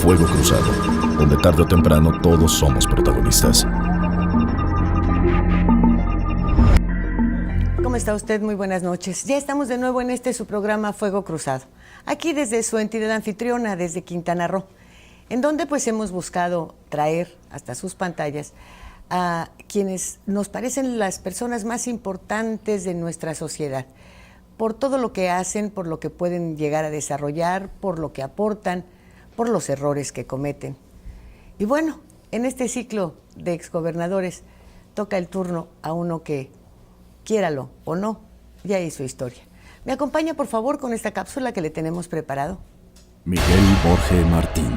Fuego Cruzado, donde tarde o temprano todos somos protagonistas. ¿Cómo está usted? Muy buenas noches. Ya estamos de nuevo en su programa Fuego Cruzado, aquí desde su entidad anfitriona, desde Quintana Roo, en donde pues hemos buscado traer hasta sus pantallas a quienes nos parecen las personas más importantes de nuestra sociedad, por todo lo que hacen, por lo que pueden llegar a desarrollar, por lo que aportan, por los errores que cometen. Y bueno, en este ciclo de exgobernadores toca el turno a uno que, quiéralo o no, ya hizo historia. ¿Me acompaña, por favor, con esta cápsula que le tenemos preparado? Miguel Borge Martín.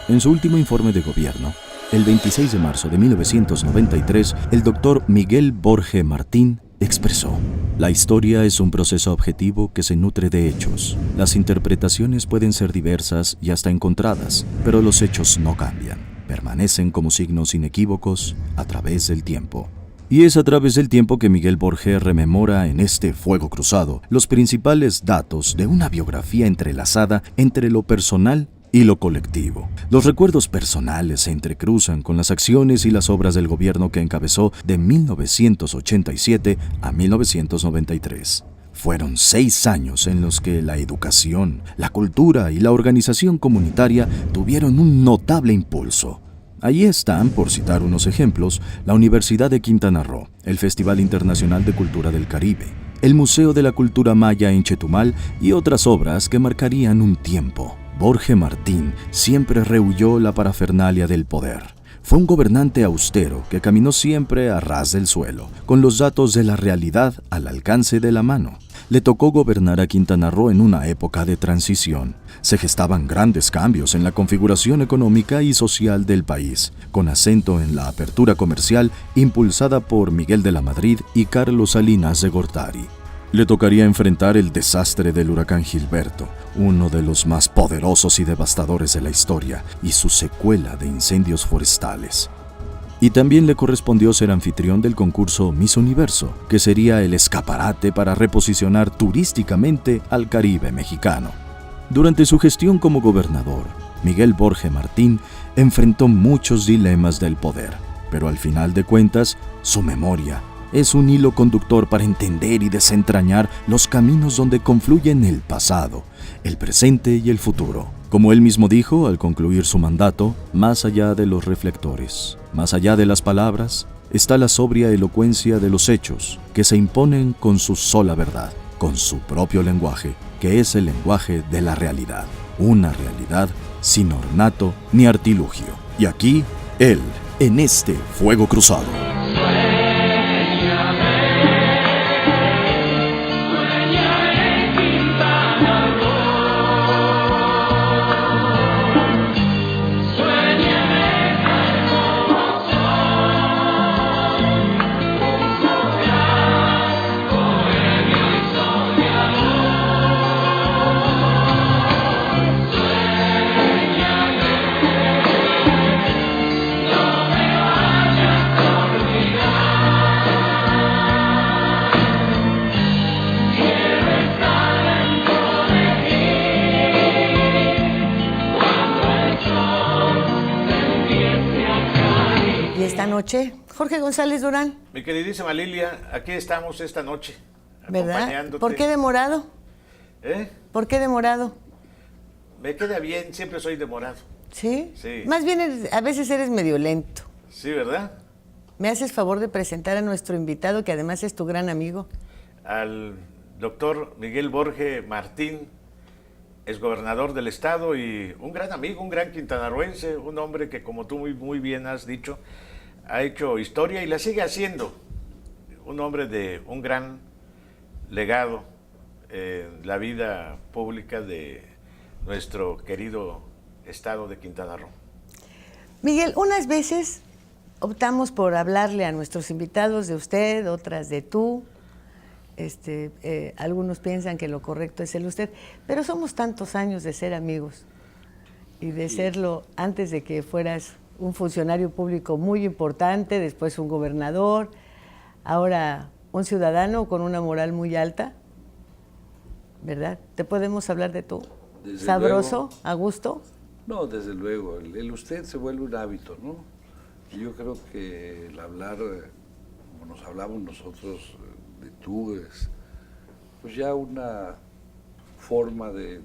En su último informe de gobierno, el 26 de marzo de 1993, el doctor Miguel Borge Martín expresó: la historia es un proceso objetivo que se nutre de hechos. Las interpretaciones pueden ser diversas y hasta encontradas, pero los hechos no cambian. Permanecen como signos inequívocos a través del tiempo. Y es a través del tiempo que Miguel Borge rememora en este Fuego Cruzado los principales datos de una biografía entrelazada entre lo personal y lo colectivo. Los recuerdos personales se entrecruzan con las acciones y las obras del gobierno que encabezó de 1987 a 1993. Fueron 6 años en los que la educación, la cultura y la organización comunitaria tuvieron un notable impulso. Allí están, por citar unos ejemplos, la Universidad de Quintana Roo, el Festival Internacional de Cultura del Caribe, el Museo de la Cultura Maya en Chetumal y otras obras que marcarían un tiempo. Borge Martín siempre rehuyó la parafernalia del poder. Fue un gobernante austero que caminó siempre a ras del suelo, con los datos de la realidad al alcance de la mano. Le tocó gobernar a Quintana Roo en una época de transición. Se gestaban grandes cambios en la configuración económica y social del país, con acento en la apertura comercial impulsada por Miguel de la Madrid y Carlos Salinas de Gortari. Le tocaría enfrentar el desastre del huracán Gilberto, uno de los más poderosos y devastadores de la historia, y su secuela de incendios forestales. Y también le correspondió ser anfitrión del concurso Miss Universo, que sería el escaparate para reposicionar turísticamente al Caribe mexicano. Durante su gestión como gobernador, Miguel Borge Martín enfrentó muchos dilemas del poder, pero al final de cuentas, su memoria es un hilo conductor para entender y desentrañar los caminos donde confluyen el pasado, el presente y el futuro. Como él mismo dijo al concluir su mandato, más allá de los reflectores, más allá de las palabras, está la sobria elocuencia de los hechos que se imponen con su sola verdad, con su propio lenguaje, que es el lenguaje de la realidad. Una realidad sin ornato ni artilugio. Y aquí, él, en este Fuego Cruzado. Esta noche, Jorge González Durán. Mi queridísima Lilia, aquí estamos esta noche, ¿Verdad? acompañándote. ¿Por qué demorado? ¿Por qué demorado? Me queda bien, siempre soy demorado. ¿Sí? Sí. Más bien a veces eres medio lento. Sí, ¿verdad? ¿Me haces favor de presentar a nuestro invitado, que además es tu gran amigo? Al doctor Miguel Borge Martín, exgobernador del estado y un gran amigo, un gran quintanarroense, un hombre que, como tú muy bien has dicho, ha hecho historia y la sigue haciendo. Un hombre de un gran legado en la vida pública de nuestro querido estado de Quintana Roo. Miguel, unas veces optamos por hablarle a nuestros invitados de usted, otras de tú. Algunos piensan que lo correcto es el usted, pero somos tantos años de ser amigos y de serlo antes de que fueras un funcionario público muy importante, después un gobernador, ahora un ciudadano con una moral muy alta, ¿verdad? ¿Te podemos hablar de tú? Desde ¿Sabroso? luego. ¿A gusto? No, desde luego, el usted se vuelve un hábito, ¿no? Y yo creo que el hablar, como nos hablamos nosotros, de tú, es pues ya una forma de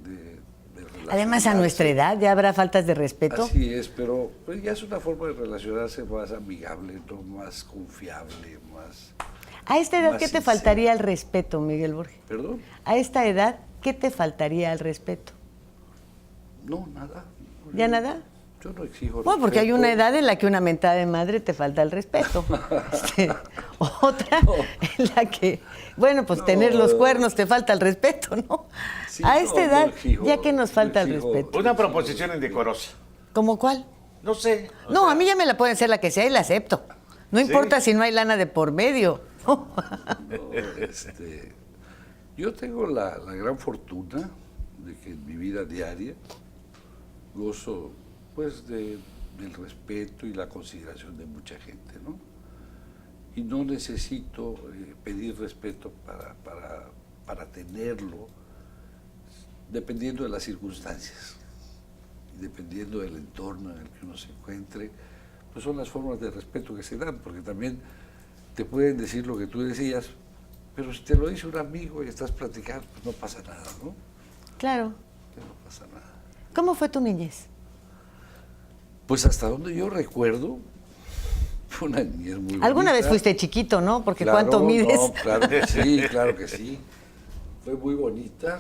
Además, a nuestra edad ya habrá faltas de respeto. Así es, pero pues ya es una forma de relacionarse más amigable, ¿no? Más confiable, más... A esta edad, más ¿qué te sincera. faltaría al respeto, Miguel Borge? ¿Perdón? A esta edad, ¿qué te faltaría al respeto? No, nada. ¿Ya nada? Yo no exijo Bueno, porque hay respeto. una edad en la que una mentada de madre te falta el respeto. Otra No. en la que, bueno, pues No. tener los cuernos te falta el respeto, ¿no? Sí, A no, esta no edad, exijo, ya que nos no falta el exijo. respeto. Una proposición indecorosa. ¿Cómo cuál? No sé. o No, sea, a mí ya me la pueden hacer la que sea y la acepto. No importa si no hay lana de por medio. No, yo tengo la gran fortuna de que en mi vida diaria gozo pues del respeto y la consideración de mucha gente, ¿no? Y no necesito pedir respeto para tenerlo, dependiendo de las circunstancias, y dependiendo del entorno en el que uno se encuentre, pues son las formas de respeto que se dan, porque también te pueden decir lo que tú decías, pero si te lo dice un amigo y estás platicando, pues no pasa nada, ¿no? Claro. Que no pasa nada. ¿Cómo fue tu niñez? Pues hasta donde yo recuerdo, fue una niñez muy bonita. Alguna vez fuiste chiquito, ¿no? Porque Claro, ¿cuánto mides? No, claro que sí, claro que sí. Fue muy bonita,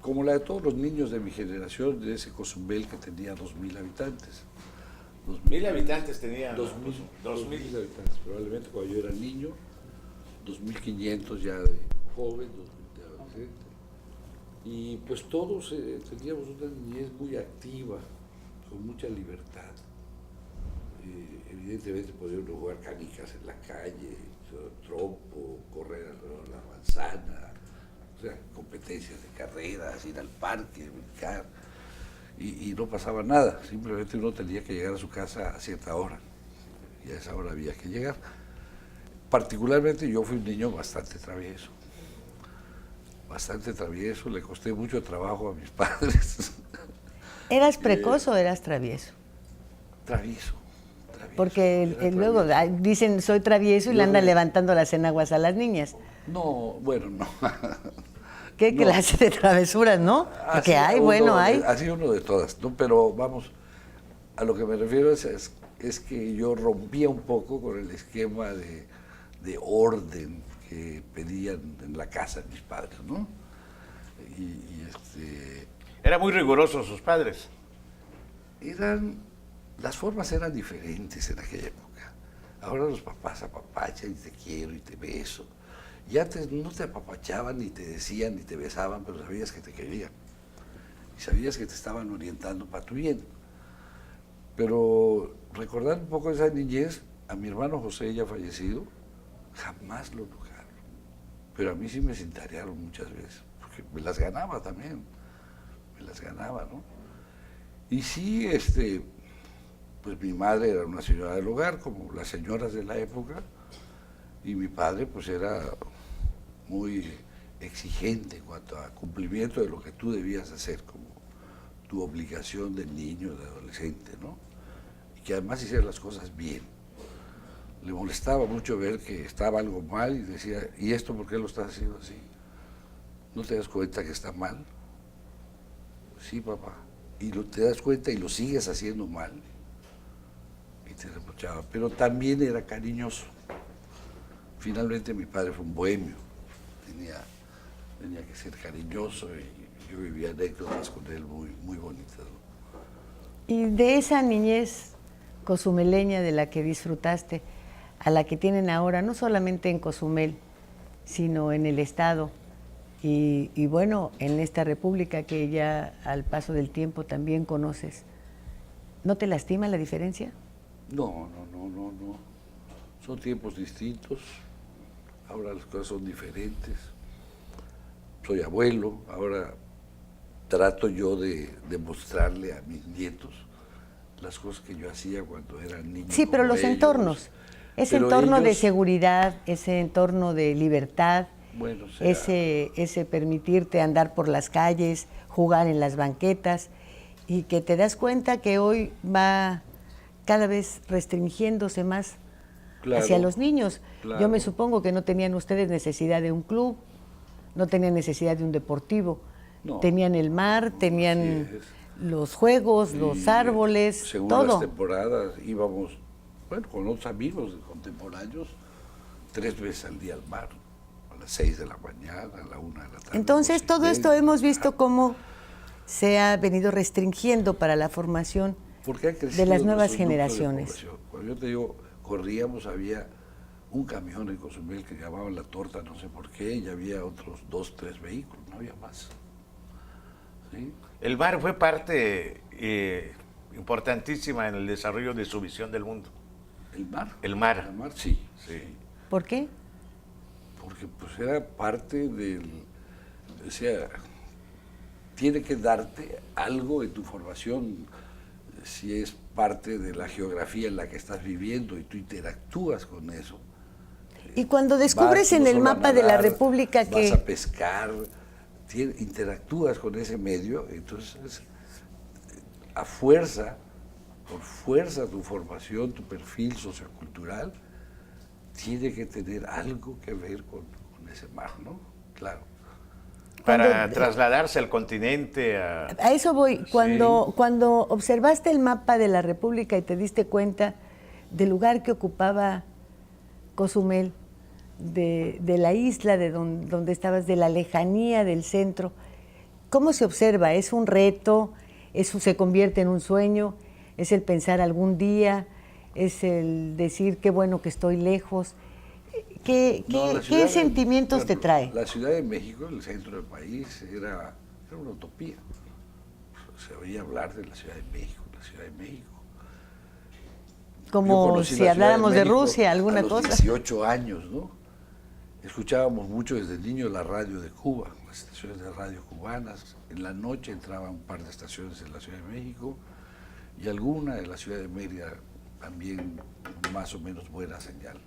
como la de todos los niños de mi generación, de ese Cozumel que tenía 2.000 habitantes. 1,000 habitantes tenía. 2.000 habitantes, probablemente cuando yo era niño, 2.500 ya de joven, 2.000 de adolescente. Y pues todos teníamos una niñez muy activa, con mucha libertad. Evidentemente podíamos jugar canicas en la calle, trompo, correr alrededor de la manzana, o sea, competencias de carreras, ir al parque, brincar, y no pasaba nada, simplemente uno tenía que llegar a su casa a cierta hora, y a esa hora había que llegar. Particularmente yo fui un niño bastante travieso, le costé mucho trabajo a mis padres. ¿Eras precoz o eras travieso? Travieso. Porque Era luego travieso. dicen soy travieso y le andan levantando las enaguas a las niñas. No, bueno, no. ¿Qué No. clase de travesuras, no? Porque Así hay, bueno, uno- hay. Así uno de todas, ¿no? Pero vamos, a lo que me refiero es que yo rompía un poco con el esquema de orden que pedían en la casa mis padres, ¿no? Era muy riguroso sus padres. Las formas eran diferentes en aquella época. Ahora los papás apapachan y te quiero y te beso. Y antes no te apapachaban, ni te decían, ni te besaban, pero sabías que te querían. Y sabías que te estaban orientando para tu bien. Pero recordando un poco esa niñez, a mi hermano José, ya fallecido, jamás lo tocaron. Pero a mí sí me cintarearon muchas veces, porque me las ganaba también. Me las ganaba, ¿no? Y sí, pues mi madre era una señora del hogar, como las señoras de la época, y mi padre pues era muy exigente en cuanto a cumplimiento de lo que tú debías hacer como tu obligación de niño, de adolescente, ¿no? Y que además hiciera las cosas bien. Le molestaba mucho ver que estaba algo mal y decía, ¿y esto por qué lo estás haciendo así? ¿No te das cuenta que está mal? Sí, papá. Y te das cuenta y lo sigues haciendo mal. Y te reprochaba. Pero también era cariñoso. Finalmente mi padre fue un bohemio. Tenía que ser cariñoso y yo vivía anécdotas con él muy, muy bonitas, ¿no? Y de esa niñez cozumeleña de la que disfrutaste, a la que tienen ahora, no solamente en Cozumel, sino en el Estado, y bueno, en esta república que ya al paso del tiempo también conoces, ¿no te lastima la diferencia? No. Son tiempos distintos. Ahora las cosas son diferentes. Soy abuelo, ahora trato yo de demostrarle a mis nietos las cosas que yo hacía cuando era niño. Sí, pero como los ellos. entornos, ese Pero entorno de ellos- seguridad, ese entorno de libertad, Bueno, o sea, ese permitirte andar por las calles, jugar en las banquetas, y que te das cuenta que hoy va cada vez restringiéndose más Claro, hacia los niños. claro. Yo me supongo que no tenían ustedes necesidad de un club, no tenían necesidad de un deportivo. No. Tenían el mar, tenían Así es. los juegos, los Y, árboles, según todo. las temporadas íbamos, bueno, con otros amigos contemporáneos, 3 veces al día al mar, a las 6 de la mañana, a la 1 de la tarde. Entonces, 2:30. todo esto hemos visto cómo se ha venido restringiendo para la formación Porque han crecido de las nuevas nuestros núcleos de generaciones. población. Cuando yo te digo, corríamos, había un camión en Cozumel que llamaban La Torta, no sé por qué, y había otros 2, 3 vehículos, no había más. ¿Sí? El mar fue parte importantísima en el desarrollo de su visión del mundo. ¿El mar? El mar. El mar, sí. Sí. ¿Por qué? Porque pues era parte del, o sea, tiene que darte algo en tu formación, si es parte de la geografía en la que estás viviendo y tú interactúas con eso. Y cuando descubres Vas en no el solo a mapa de la nadar, República vas que... a pescar, interactúas con ese medio, entonces a fuerza, por fuerza tu formación, tu perfil sociocultural, tiene que tener algo que ver con ese mar, ¿no? Claro. Para Cuando- trasladarse al continente, A eso voy. Cuando observaste el mapa de la República y te diste cuenta del lugar que ocupaba Cozumel, de la isla de donde estabas, de la lejanía del centro, ¿cómo se observa? ¿Es un reto? ¿Eso se convierte en un sueño? ¿Es el pensar algún día? ¿Es el decir qué bueno que estoy lejos? ¿Qué No, la ciudad de- sentimientos te bueno, trae? La Ciudad de México, el centro del país, era una utopía. Se oía hablar de la Ciudad de México, la Ciudad de México. Yo Como conocí si la Ciudad habláramos de México Rusia, alguna a los cosa. 18 años, ¿no? Escuchábamos mucho desde niño la radio de Cuba, las estaciones de radio cubanas. En la noche entraban un par de estaciones en la Ciudad de México y alguna en la Ciudad de Mérida, también más o menos buena señal.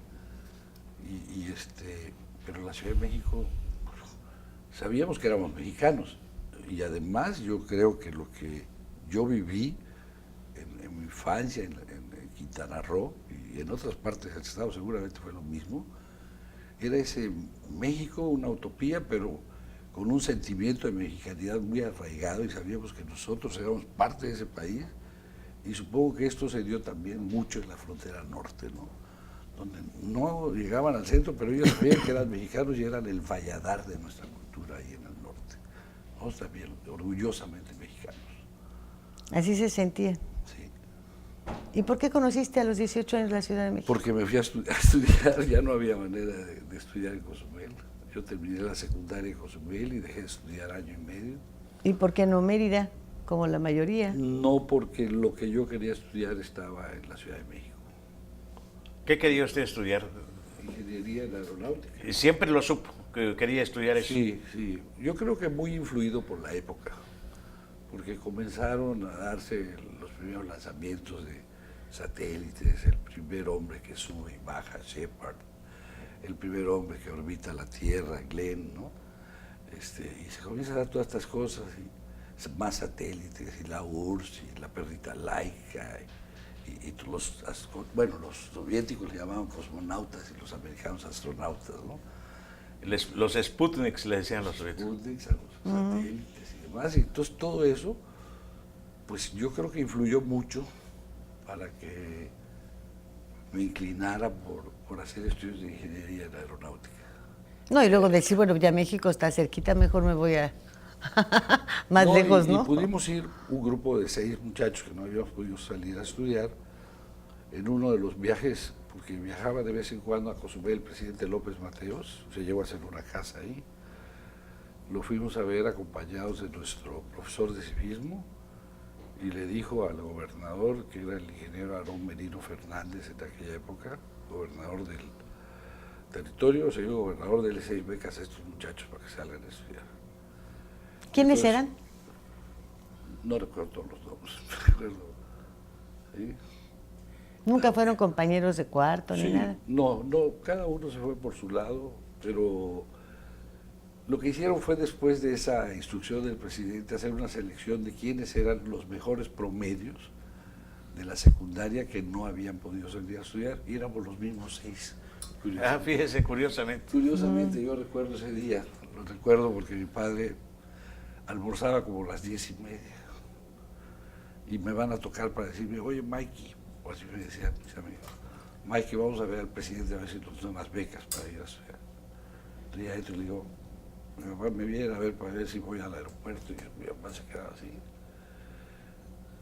Pero la Ciudad de México, pues, sabíamos que éramos mexicanos y además yo creo que lo que yo viví en mi infancia en Quintana Roo y en otras partes del estado seguramente fue lo mismo, era ese México, una utopía, pero con un sentimiento de mexicanidad muy arraigado y sabíamos que nosotros éramos parte de ese país y supongo que esto se dio también mucho en la frontera norte, ¿no? Donde no llegaban al centro, pero ellos sabían que eran mexicanos y eran el valladar de nuestra cultura ahí en el norte. Nosotros también, orgullosamente mexicanos. Así se sentía. Sí. ¿Y por qué conociste a los 18 años la Ciudad de México? Porque me fui a estudiar, ya no había manera de estudiar en Cozumel. Yo terminé la secundaria en Cozumel y dejé de estudiar año y medio. ¿Y por qué no Mérida, como la mayoría? No porque lo que yo quería estudiar estaba en la Ciudad de México. ¿qué quería usted estudiar? Ingeniería en aeronáutica. Y siempre lo supo, que quería estudiar eso. Sí, sí. Yo creo que muy influido por la época, porque comenzaron a darse los primeros lanzamientos de satélites, el primer hombre que sube y baja, Shepard, el primer hombre que orbita la Tierra, Glenn, ¿no? Y se comienzan a dar todas estas cosas, y más satélites, y la URSS, y la perrita Laika, y los soviéticos le llamaban cosmonautas y los americanos astronautas, ¿no? Los Sputniks le decían los soviéticos. Sputniks, a los satélites y demás. Y entonces todo eso, pues yo creo que influyó mucho para que me inclinara por hacer estudios de ingeniería en aeronáutica. No, y luego decir, bueno, ya México está cerquita, mejor me voy a más lejos, ¿no? Y pudimos ir un grupo de 6 muchachos que no habíamos podido salir a estudiar en uno de los viajes, porque viajaba de vez en cuando a Cozumel el presidente López Mateos, se llevó a hacer una casa ahí. Lo fuimos a ver acompañados de nuestro profesor de civismo y le dijo al gobernador, que era el ingeniero Aarón Merino Fernández en aquella época, gobernador del territorio, señor gobernador, dele 6 becas a estos muchachos para que salgan a estudiar. ¿Quiénes Entonces, eran? No recuerdo todos los nombres, recuerdo. ¿Sí? Nunca fueron compañeros de cuarto ni Sí, nada. no, cada uno se fue por su lado, pero Lo que hicieron fue, después de esa instrucción del presidente, hacer una selección de quiénes eran los mejores promedios de la secundaria que no habían podido salir a estudiar, y éramos los mismos 6. Ah, fíjese, curiosamente. Curiosamente, yo recuerdo ese día, lo recuerdo porque mi padre almorzaba como a las 10:30, y me van a tocar para decirme, oye, Mikey, o así me decían mis amigos, Mikey, vamos a ver al presidente a ver si nos dan las becas para ir a estudiar. Y a esto le digo, mi papá me viene a ver para ver si voy al aeropuerto, y mi papá se quedaba así.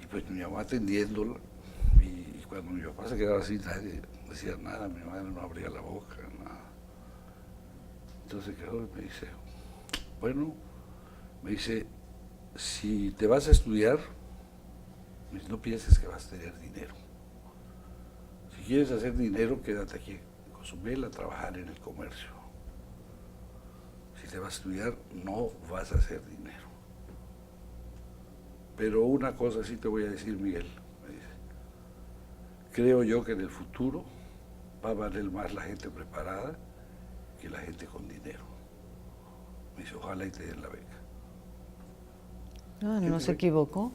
Y pues mi mamá atendiéndola, y cuando mi papá se quedaba así, nadie decía nada, mi madre no abría la boca, nada. Entonces quedó y me dice, bueno, me dice, si te vas a estudiar, no pienses que vas a tener dinero. Si quieres hacer dinero, quédate aquí en Cozumel a trabajar en el comercio. Si te vas a estudiar, no vas a hacer dinero. Pero una cosa sí te voy a decir, Miguel, me dice, creo yo que en el futuro va a valer más la gente preparada que la gente con dinero. Me dice, ojalá y te den la beca. No se equivocó,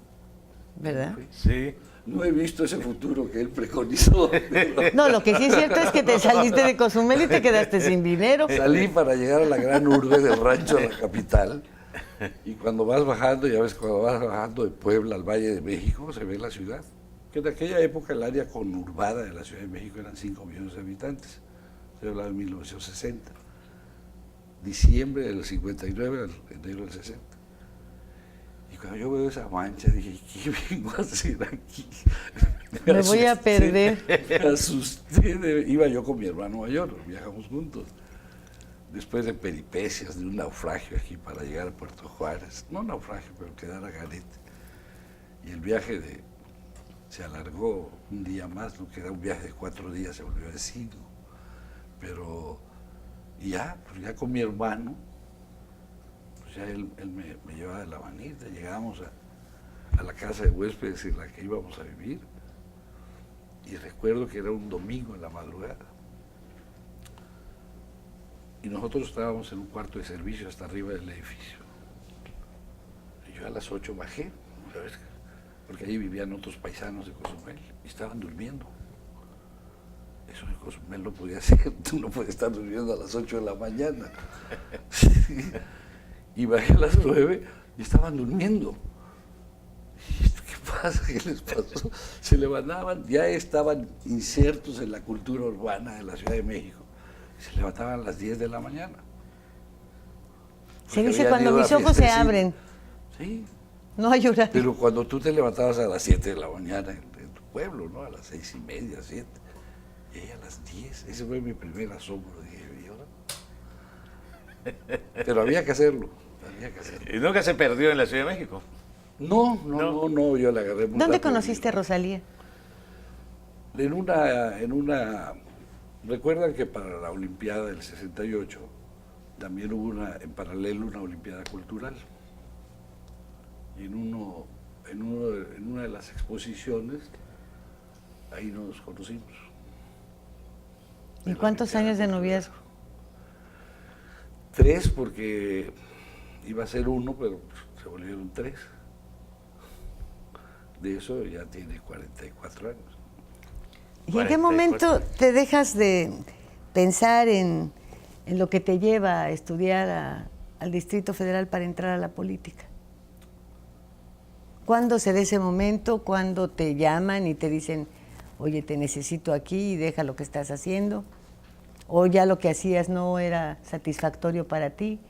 ¿verdad? Sí. No he visto ese futuro que él preconizó. No, lo que sí es cierto es que te saliste de Cozumel y te quedaste sin dinero. Salí para llegar a la gran urbe del rancho a la capital, y cuando vas bajando, ya ves, cuando vas bajando de Puebla al Valle de México, se ve la ciudad. Que en aquella época el área conurbada de la Ciudad de México eran 5 millones de habitantes. Estoy hablando de 1960. Diciembre del 59 al enero del 60. Y cuando yo veo esa mancha, dije, ¿qué vengo a hacer aquí? Me voy a perder. Me asusté. Iba yo con mi hermano mayor, viajamos juntos. Después de peripecias, de un naufragio aquí para llegar a Puerto Juárez. No naufragio, pero quedar a garete. Y el viaje se alargó un día más, ¿no? Que era un viaje de 4 días, se volvió de 5. Pero ya, pues ya con mi hermano, ya él me llevaba de la manita, llegábamos a la casa de huéspedes en la que íbamos a vivir, y recuerdo que era un domingo en la madrugada, y nosotros estábamos en un cuarto de servicio hasta arriba del edificio, y yo a las 8 bajé, ¿sabes? Porque ahí vivían otros paisanos de Cozumel, y estaban durmiendo. Eso en Cozumel no podía ser, tú no puedes estar durmiendo a las 8 de la mañana. Y bajé a las 9 y estaban durmiendo. ¿Y esto qué pasa? ¿Qué les pasó? Se levantaban, ya estaban insertos en la cultura urbana de la Ciudad de México. Se levantaban a las 10 de la mañana. Se dice, cuando mis ojos se abren. Sí. No hay horario. Pero cuando tú te levantabas a las 7 de la mañana en tu pueblo, ¿no? A las 6:30, 7. Y ahí a las 10. Ese fue mi primer asombro. Dije, ¿y ahora? Pero había que hacerlo. ¿Y nunca se perdió en la Ciudad de México? No, yo la agarré muy ¿Dónde rápido. conociste a Rosalía? En una, recuerdan que para la Olimpiada del 68 también hubo en paralelo una Olimpiada Cultural. Y en una de las exposiciones, ahí nos conocimos. ¿Y cuántos años de noviazgo? 3, porque iba a ser 1, pero se volvieron 3. De eso ya tiene 44 años. ¿Y en qué momento te dejas de pensar en lo que te lleva a estudiar al Distrito Federal para entrar a la política? ¿Cuándo se da ese momento? ¿Cuándo te llaman y te dicen, oye, te necesito aquí y deja lo que estás haciendo? ¿O ya lo que hacías no era satisfactorio para ti?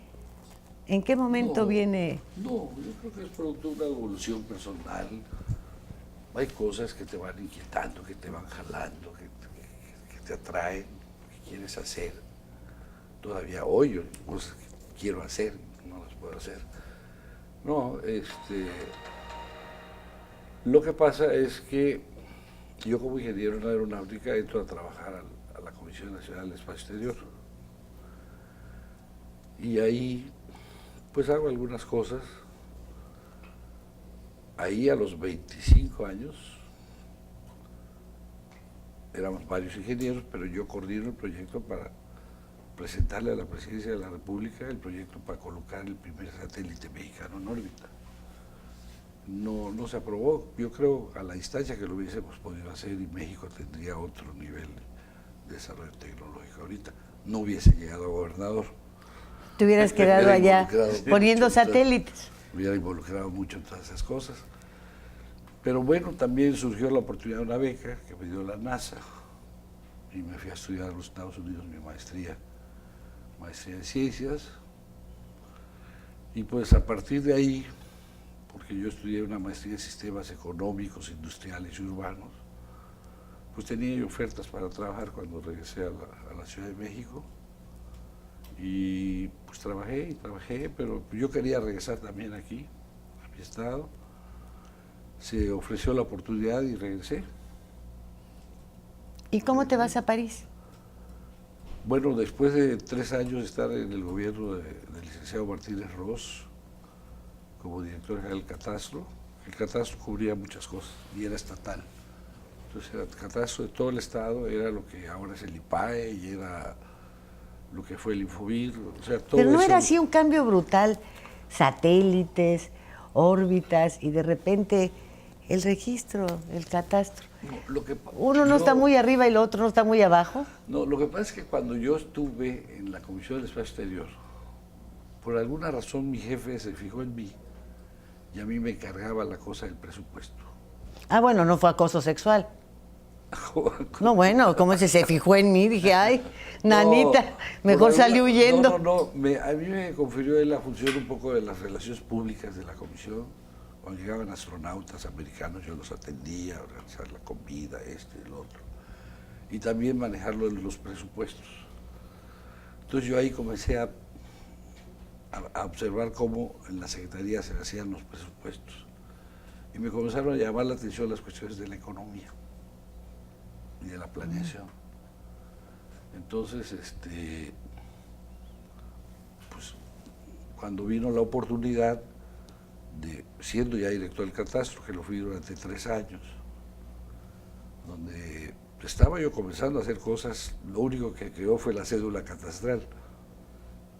¿En qué momento viene? No, yo creo que es producto de una evolución personal. Hay cosas que te van inquietando, que te van jalando, que te atraen, que quieres hacer. Todavía hoy hay cosas que quiero hacer, no las puedo hacer. No, lo que pasa es que yo como ingeniero en aeronáutica entro a trabajar a la Comisión Nacional de Espacio Exterior. Y ahí pues hago algunas cosas. Ahí a los 25 años, éramos varios ingenieros, pero yo coordino el proyecto para presentarle a la Presidencia de la República el proyecto para colocar el primer satélite mexicano en órbita. No se aprobó. Yo creo a la distancia que lo hubiésemos podido hacer y México tendría otro nivel de desarrollo tecnológico. Ahorita no hubiese llegado a gobernador. Te hubieras quedado allá poniendo satélites. Hubiera involucrado mucho en todas esas cosas. Pero bueno, también surgió la oportunidad de una beca que me dio la NASA y me fui a estudiar a los Estados Unidos mi maestría en ciencias. Y pues a partir de ahí, porque yo estudié una maestría en sistemas económicos, industriales y urbanos, pues tenía ofertas para trabajar cuando regresé a la Ciudad de México. Y pues trabajé, pero yo quería regresar también aquí, a mi estado. Se ofreció la oportunidad y regresé. ¿Y cómo te vas a París? Bueno, después de 3 años de estar en el gobierno del licenciado Martínez Ros, como director general del Catastro, el Catastro cubría muchas cosas y era estatal. Entonces era el Catastro de todo el estado, era lo que ahora es el IPAE y era lo que fue el Infobir, o sea, todo. Pero no eso. era así un cambio brutal, satélites, órbitas y de repente el registro, el catastro. Uno no está muy arriba y el otro no está muy abajo. No, lo que pasa es que cuando yo estuve en la Comisión del Espacio Exterior, por alguna razón mi jefe se fijó en mí y a mí me encargaba la cosa del presupuesto. Ah, bueno, no fue acoso sexual. No, bueno, como se fijó en mí, dije, ay, nanita, mejor salí huyendo. A mí me confirió la función un poco de las relaciones públicas de la comisión. Cuando llegaban astronautas americanos yo los atendía, organizar la comida, el otro. Y también manejar los presupuestos. Entonces yo ahí comencé a observar cómo en la Secretaría se hacían los presupuestos. Y me comenzaron a llamar la atención las cuestiones de la economía y de la planeación. Entonces, pues, cuando vino la oportunidad de, siendo ya director del Catastro, que lo fui durante 3 años, donde estaba yo comenzando a hacer cosas, lo único que creó fue la cédula catastral,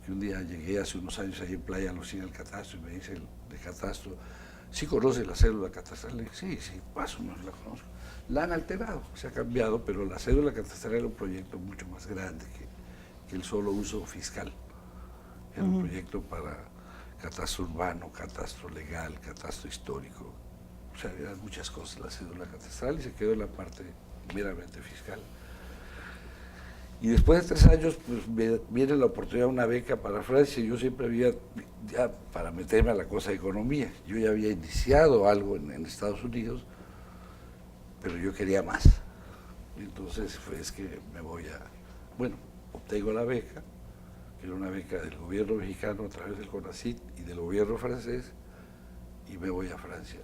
que un día llegué hace unos años ahí en Playa Lucía al Catastro y me dice el de Catastro, ¿sí conoce la cédula catastral? Le dije, sí, más o menos la conozco. La han alterado, se ha cambiado, pero la cédula catastral era un proyecto mucho más grande que el solo uso fiscal. Era un proyecto para catastro urbano, catastro legal, catastro histórico. O sea, eran muchas cosas la cédula catastral y se quedó en la parte meramente fiscal. Y después de 3 años, pues me viene la oportunidad de una beca para Francia. Yo siempre había, ya para meterme a la cosa de economía, yo ya había iniciado algo en Estados Unidos, pero yo quería más. Entonces es que me voy obtengo la beca, que era una beca del gobierno mexicano a través del CONACYT y del gobierno francés, y me voy a Francia.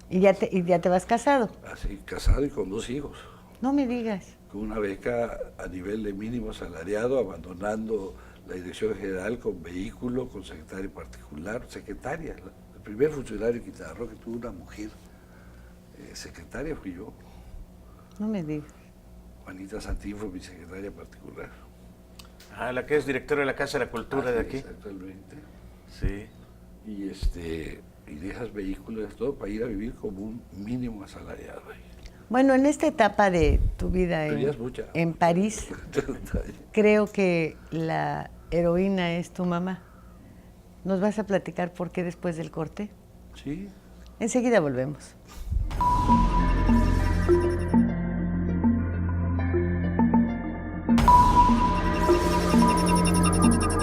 ¿Y ya te vas casado? Así, casado y con 2 hijos. No me digas. Con una beca a nivel de mínimo salariado, abandonando la dirección general con vehículo, con secretaria particular, secretaria. El primer funcionario en Quintana Roo que tuvo una mujer secretaria fui yo. No me digas. Juanita Santín fue mi secretaria particular. Ah, la que es directora de la Casa de la Cultura de aquí. Exactamente. Sí. Y dejas vehículos, todo para ir a vivir como un mínimo asalariado ahí. Bueno, en esta etapa de tu vida en París, creo que la heroína es tu mamá. ¿Nos vas a platicar por qué después del corte? Sí. Enseguida volvemos.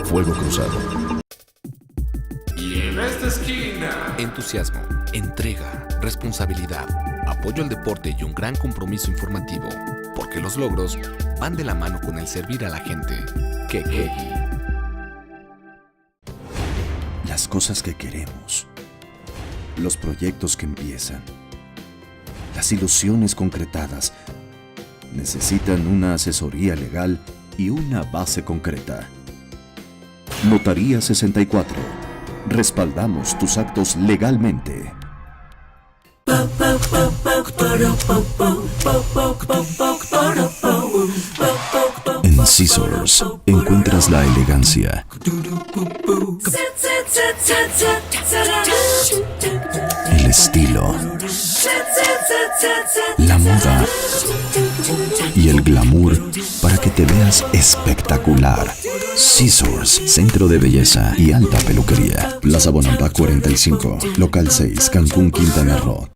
Fuego Cruzado. Y en esta esquina, entusiasmo, entrega, responsabilidad, apoyo al deporte y un gran compromiso informativo, porque los logros van de la mano con el servir a la gente. Kekegi. Las cosas que queremos, los proyectos que empiezan, las ilusiones concretadas, necesitan una asesoría legal y una base concreta. Notaría 64. Respaldamos tus actos legalmente. En Scissors encuentra encuentras la elegancia, el estilo, la moda y el glamour para que te veas espectacular. Scissors, centro de belleza y alta peluquería. Plaza Bonampak 45, local 6, Cancún, Quintana Roo.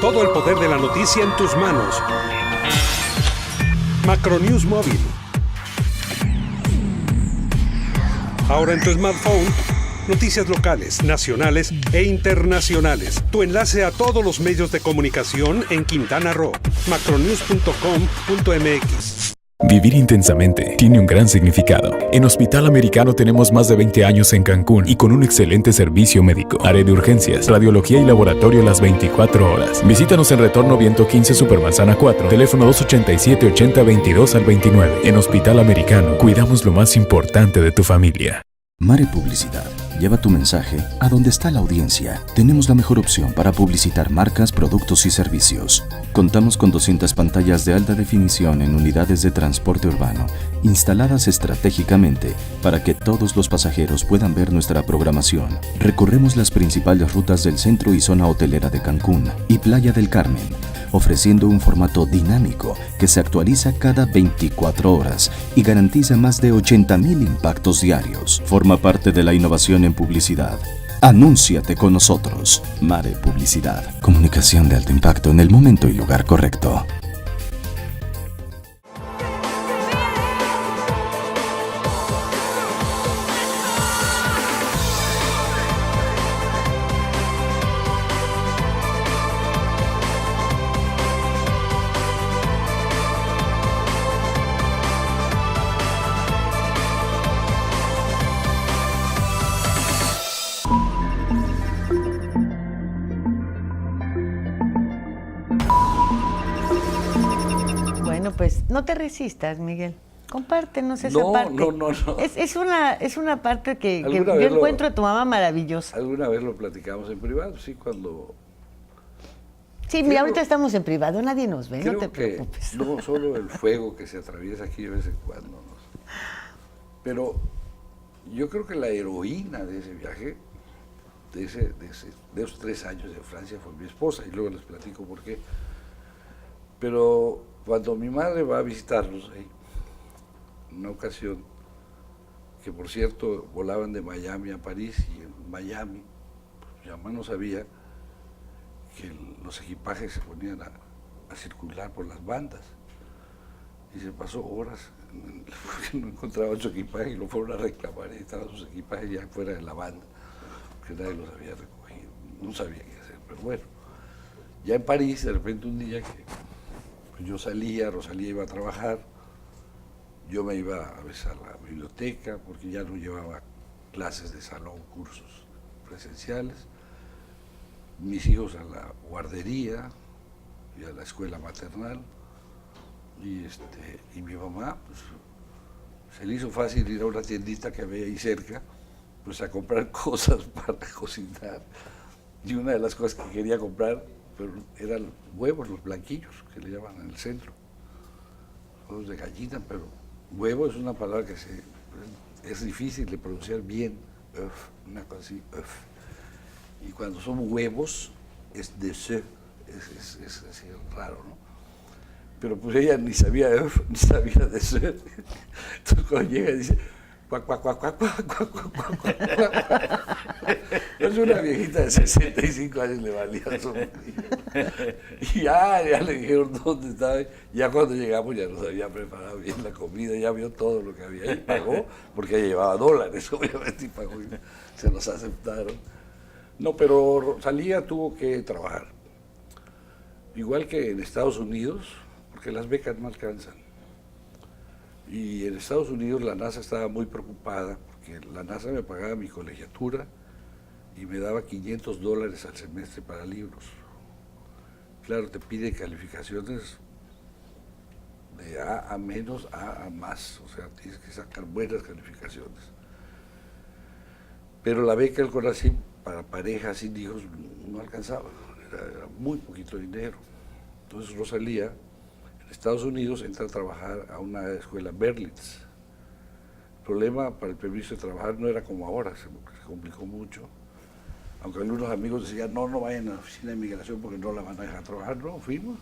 Todo el poder de la noticia en tus manos. Macronews Móvil. Ahora en tu smartphone, noticias locales, nacionales e internacionales. Tu enlace a todos los medios de comunicación en Quintana Roo. macronews.com.mx. Vivir intensamente tiene un gran significado. En Hospital Americano tenemos más de 20 años en Cancún y con un excelente servicio médico. Área de urgencias, radiología y laboratorio las 24 horas. Visítanos en Retorno Viento 15 Supermanzana 4, teléfono 287-8022 al 29. En Hospital Americano, cuidamos lo más importante de tu familia. Mare Publicidad. Lleva tu mensaje a donde está la audiencia. Tenemos la mejor opción para publicitar marcas, productos y servicios. Contamos con 200 pantallas de alta definición en unidades de transporte urbano, instaladas estratégicamente para que todos los pasajeros puedan ver nuestra programación. Recorremos las principales rutas del centro y zona hotelera de Cancún y Playa del Carmen, ofreciendo un formato dinámico que se actualiza cada 24 horas y garantiza más de 80,000 impactos diarios. Forma parte de la innovación en publicidad. Anúnciate con nosotros. Mare Publicidad. Comunicación de alto impacto en el momento y lugar correcto. Pues no te resistas, Miguel. Compártenos esa parte. No. Es una parte que yo Alguna encuentro a tu mamá maravillosa. Alguna vez lo platicamos en privado, sí, cuando... Sí, mira, ahorita estamos en privado, nadie nos ve, no te Creo que preocupes. no solo el fuego que se atraviesa aquí de vez en cuando, ¿no? Pero yo creo que la heroína de ese viaje, de esos 3 años de Francia, fue mi esposa, y luego les platico por qué. Pero cuando mi madre va a visitarlos ahí, en una ocasión, que por cierto volaban de Miami a París, y en Miami, pues, mi mamá no sabía que los equipajes se ponían a circular por las bandas, y se pasó horas porque no encontraban su equipaje y lo fueron a reclamar, y estaban sus equipajes ya fuera de la banda, porque nadie los había recogido, no sabía qué hacer, pero bueno, ya en París, de repente un día que pues yo salía, Rosalía iba a trabajar, yo me iba a veces a la biblioteca porque ya no llevaba clases de salón, cursos presenciales, mis hijos a la guardería y a la escuela maternal, y mi mamá, pues, se le hizo fácil ir a una tiendita que había ahí cerca, pues a comprar cosas para cocinar, y una de las cosas que quería comprar pero eran huevos, los blanquillos, que le llaman en el centro. Huevos de gallina, pero huevo es una palabra que es difícil de pronunciar bien, una cosa así, y cuando son huevos es de se, es así raro, ¿no? Pero pues ella ni sabía ni sabía de se. Entonces cuando llega dice, cuac, cuac, cuac, cuac, cuac, cuac, cuac, cuac, cuac. Es una viejita de 65 años, le valía su vida. Y ya le dijeron dónde estaba. Ya cuando llegamos ya nos había preparado bien la comida, ya vio todo lo que había y pagó, porque ella llevaba $, obviamente, y pagó y se los aceptaron. No, pero Rosalía tuvo que trabajar. Igual que en Estados Unidos, porque las becas no alcanzan. Y en Estados Unidos la NASA estaba muy preocupada porque la NASA me pagaba mi colegiatura y me daba $500 al semestre para libros. Claro, te pide calificaciones de A menos, A más, o sea, tienes que sacar buenas calificaciones. Pero la beca del CONACYT para parejas sin hijos no alcanzaba, era muy poquito dinero. Entonces Rosalía, en Estados Unidos, entra a trabajar a una escuela Berlitz. El problema para el permiso de trabajar no era como ahora, se complicó mucho. Aunque algunos amigos decían, no vayan a la oficina de migración porque no la van a dejar trabajar. No, fuimos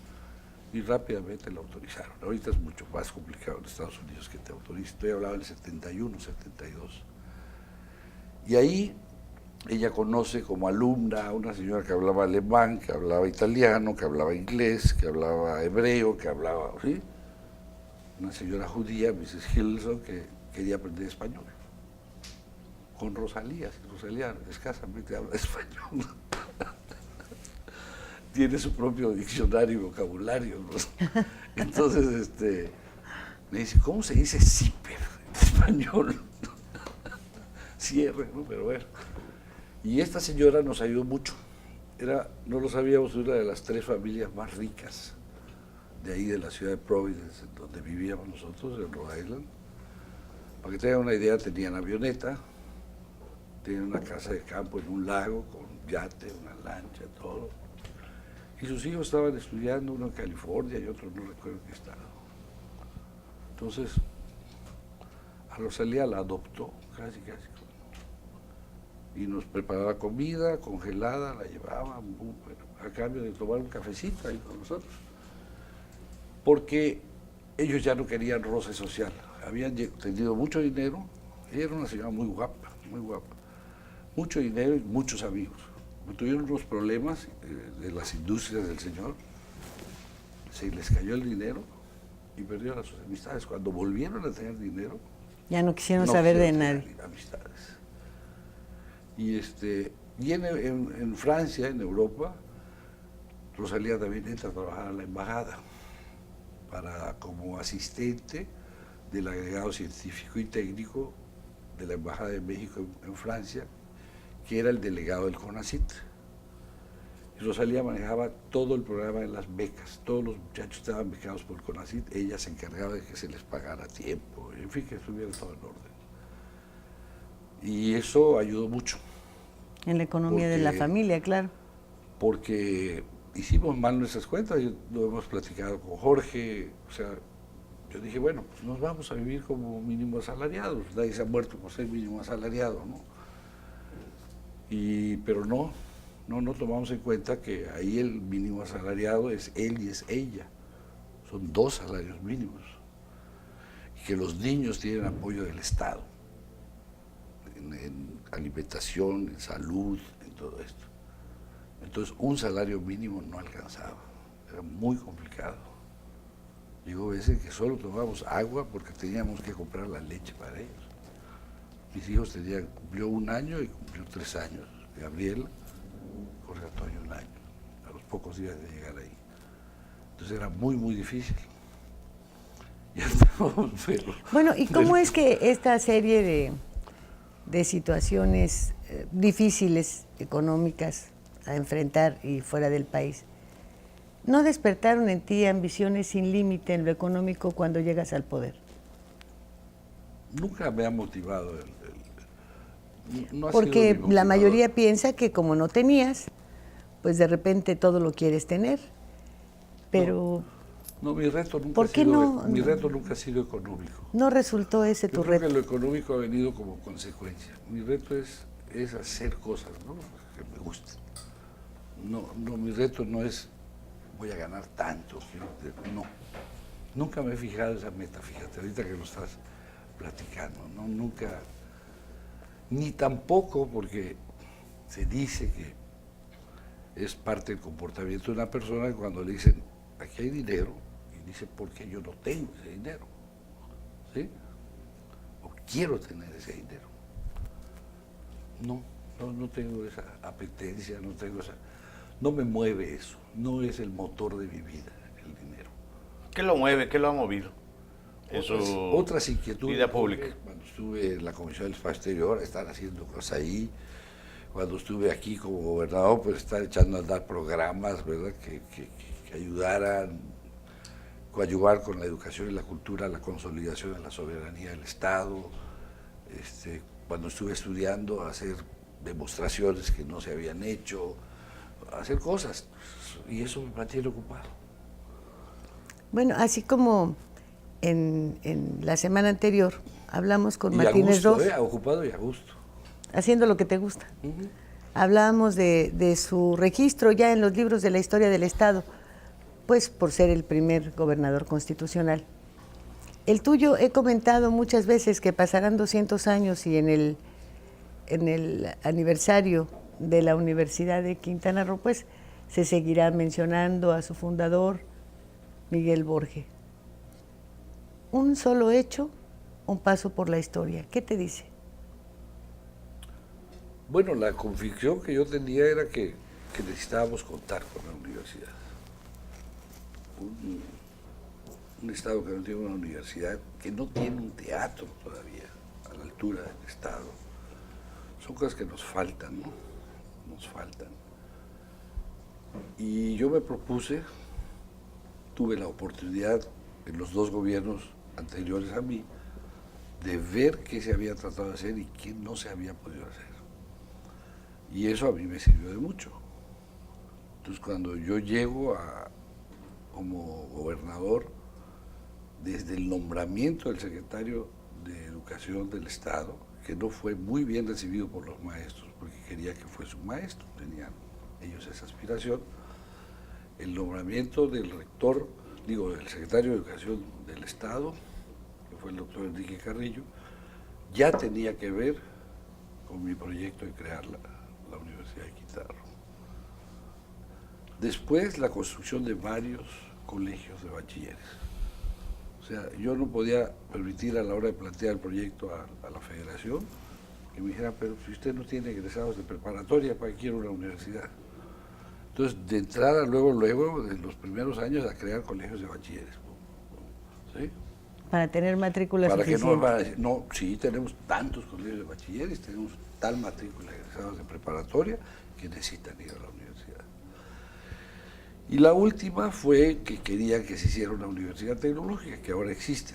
y rápidamente la autorizaron. Ahorita es mucho más complicado en Estados Unidos que te autoricen. Estoy hablando del 71, 72. Y ahí ella conoce como alumna a una señora que hablaba alemán, que hablaba italiano, que hablaba inglés, que hablaba hebreo, que hablaba, ¿sí? Una señora judía, Mrs. Hilson, que quería aprender español. Con Rosalía, Rosalía escasamente habla español. Tiene su propio diccionario y vocabulario, ¿no? Entonces, me dice, ¿cómo se dice zipper en español? Cierre, ¿no? Pero bueno. Y esta señora nos ayudó mucho. No lo sabíamos, una de las 3 familias más ricas de ahí, de la ciudad de Providence, en donde vivíamos nosotros, en Rhode Island. Para que tengan una idea, tenían avioneta, tenían una casa de campo en un lago, con yate, una lancha, todo. Y sus hijos estaban estudiando, uno en California y otro no recuerdo en qué estado. Entonces, a Rosalía la adoptó, casi. Y nos preparaba comida congelada, la llevaba, a cambio de tomar un cafecito ahí con nosotros. Porque ellos ya no querían roce social. Habían tenido mucho dinero, ella era una señora muy guapa, mucho dinero y muchos amigos. Tuvieron unos problemas de las industrias del señor, se les cayó el dinero y perdieron a sus amistades. Cuando volvieron a tener dinero, ya no quisieron saber de nadie. Amistades. Y en Francia, en Europa, Rosalía también entra a trabajar a la embajada como asistente del agregado científico y técnico de la Embajada de México en Francia, que era el delegado del CONACYT. Y Rosalía manejaba todo el programa de las becas, todos los muchachos estaban becados por el CONACYT, ella se encargaba de que se les pagara a tiempo, en fin, que estuviera todo en orden. Y eso ayudó mucho. En la economía de la familia, claro. Porque hicimos mal nuestras cuentas, lo hemos platicado con Jorge, o sea, yo dije, bueno, pues nos vamos a vivir como mínimo asalariados, nadie se ha muerto por ser mínimo asalariado, ¿no? Pero no tomamos en cuenta que ahí el mínimo asalariado es él y es ella, son 2 salarios mínimos, y que los niños tienen apoyo del Estado, en alimentación, en salud, en todo esto. Entonces un salario mínimo no alcanzaba, era muy complicado. Llegó veces que solo tomábamos agua porque teníamos que comprar la leche para ellos. Mis hijos cumplió 1 año y cumplió 3 años. Gabriel, Jorge Antonio 1 año, a los pocos días de llegar ahí. Entonces era muy, muy difícil. Ya estamos, bueno, ¿y cómo es que esta serie de situaciones difíciles, económicas, a enfrentar y fuera del país, no despertaron en ti ambiciones sin límite en lo económico cuando llegas al poder? Nunca me ha motivado no ha porque sido la mayoría piensa que como no tenías, pues de repente todo lo quieres tener, pero... No, mi reto ¿por qué no? Mi reto nunca ha sido económico. ¿No resultó ese tu reto? Yo creo que lo económico ha venido como consecuencia. Mi reto es hacer cosas, ¿no?, que me gusten. No, mi reto no es voy a ganar tanto, no. Nunca me he fijado esa meta, fíjate, ahorita que lo estás platicando, ¿no? Nunca, ni tampoco porque se dice que es parte del comportamiento de una persona que cuando le dicen, aquí hay dinero, y dice, ¿por qué yo no tengo ese dinero? ¿Sí? O quiero tener ese dinero. No tengo esa apetencia, no me mueve eso, no es el motor de mi vida, el dinero. ¿Qué lo mueve? ¿Qué lo ha movido? otras inquietudes vida pública. Cuando estuve en la Comisión del Espacio Exterior, estar haciendo cosas ahí. Cuando estuve aquí como gobernador, pues estar echando a andar programas, ¿verdad? Que ayudaran, coadyuvar con la educación y la cultura, la consolidación de la soberanía del Estado. Cuando estuve estudiando, hacer demostraciones que no se habían hecho, hacer cosas, y eso me mantiene ocupado. Bueno, así como en la semana anterior hablamos con Y Martínez a gusto, Ross. ocupado y a gusto. Haciendo lo que te gusta. Hablábamos de su registro ya en los libros de la historia del Estado, pues por ser el primer gobernador constitucional. El tuyo, he comentado muchas veces que pasarán 200 años y en el aniversario de la Universidad de Quintana Roo, pues se seguirá mencionando a su fundador, Miguel Borge. Un solo hecho, un paso por la historia. ¿Qué te dice? Bueno, la convicción que yo tenía era que necesitábamos contar con la universidad. Un Estado que no tiene una universidad, que no tiene un teatro todavía a la altura del Estado. Son cosas que nos faltan, ¿no? Nos faltan. Y yo me propuse, tuve la oportunidad en los 2 gobiernos anteriores a mí, de ver qué se había tratado de hacer y qué no se había podido hacer. Y eso a mí me sirvió de mucho. Entonces, cuando yo llego como gobernador, desde el nombramiento del secretario de Educación del Estado, que no fue muy bien recibido por los maestros, porque quería que fuese un maestro, tenían ellos esa aspiración, el nombramiento del rector, del secretario de Educación del Estado, que fue el doctor Enrique Carrillo, ya tenía que ver con mi proyecto de crear la Universidad de Quintana Roo. Después, la construcción de varios colegios de bachilleres. O sea, yo no podía permitir a la hora de plantear el proyecto a la federación que me dijeran, pero si usted no tiene egresados de preparatoria, ¿para qué quiere una universidad? Entonces, de entrada, luego, en los primeros años, a crear colegios de bachilleres. ¿Sí? Para tener matrículas suficientes. Para que no van a decir, no, sí, tenemos tantos colegios de bachilleres, tenemos tal matrícula de egresados de preparatoria que necesitan ir a la universidad. Y la última fue que querían que se hiciera una universidad tecnológica, que ahora existe.